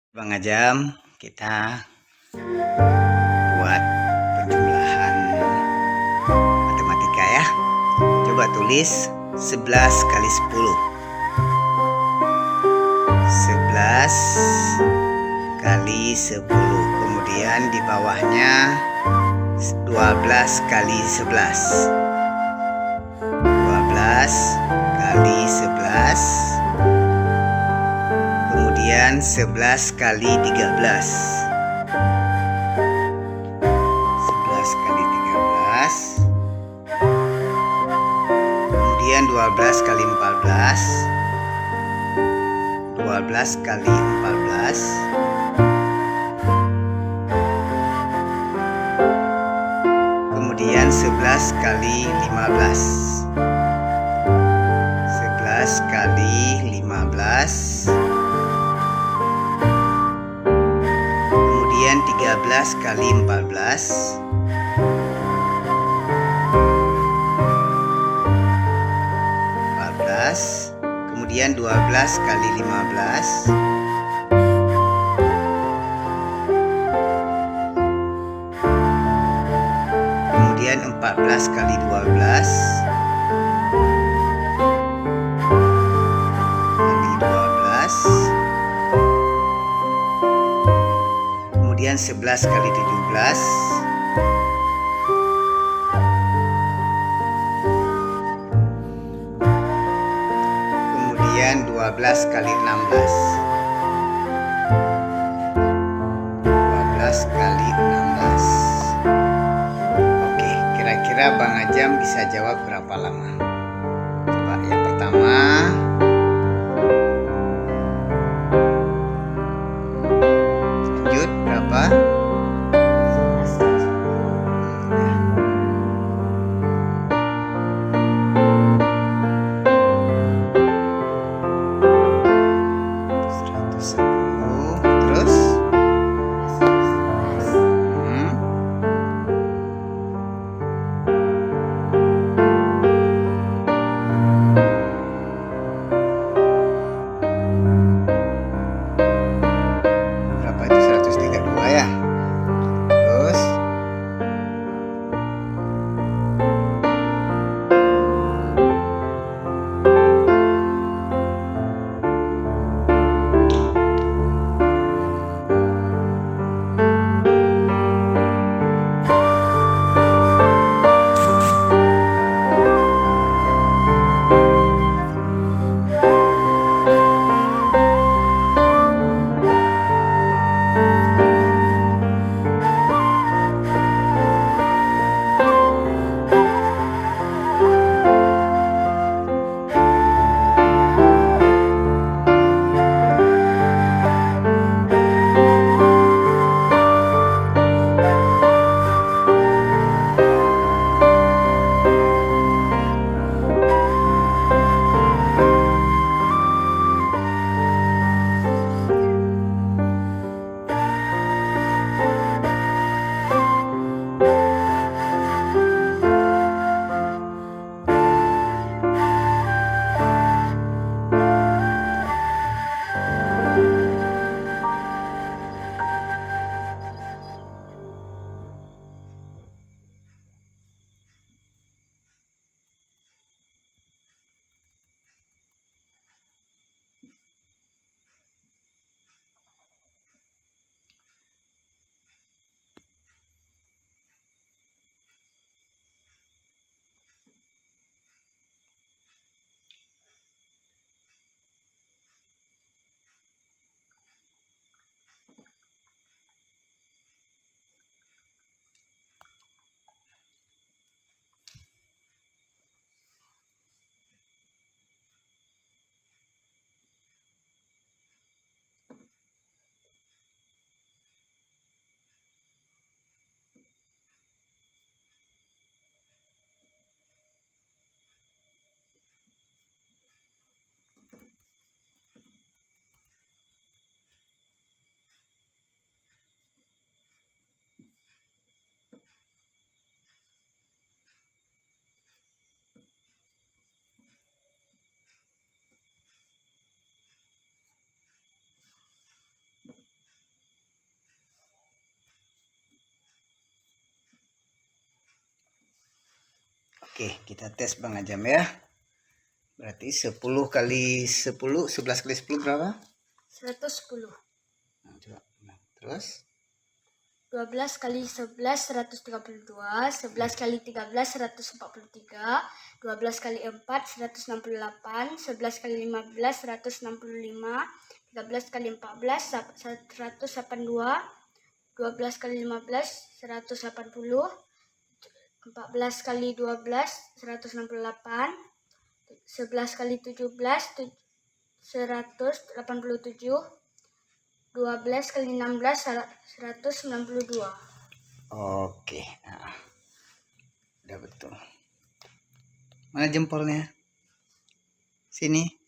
Bang Ajam, kita buat penjumlahan matematika ya. Coba tulis 11 kali 10. 11 kali 10. Kemudian di bawahnya 12 kali 11. 12 kali 11. Kemudian 11 kali 13. 11 kali 13. Kemudian 12 kali 14. 12 kali 14. Kemudian 11 kali 15. 11 kali 15. Kemudian 13 kali 14. 14. Kemudian 12 kali 15. Kemudian 14 kali 12. Kali 12. Kemudian 11 kali 17. Kemudian 12 kali 16. 12 kali 16. Oke, kira-kira Bang Ajam bisa jawab berapa lama? Coba yang pertama. Lanjut berapa? Terus Oke, kita tes Bang Ajam ya. Berarti 10 kali 10, 11 kali 10 berapa? 110. Nah, coba. Nah, terus 12 kali 11 132, 11 kali 13 143, 12 kali 4 168, 11 kali 15 165, 13 kali 14 182, 12 kali 15 180, 14 kali 12 168, 11 kali 17 187, 12 kali 16 192. oke. Nah, udah betul. Mana jempolnya? Sini.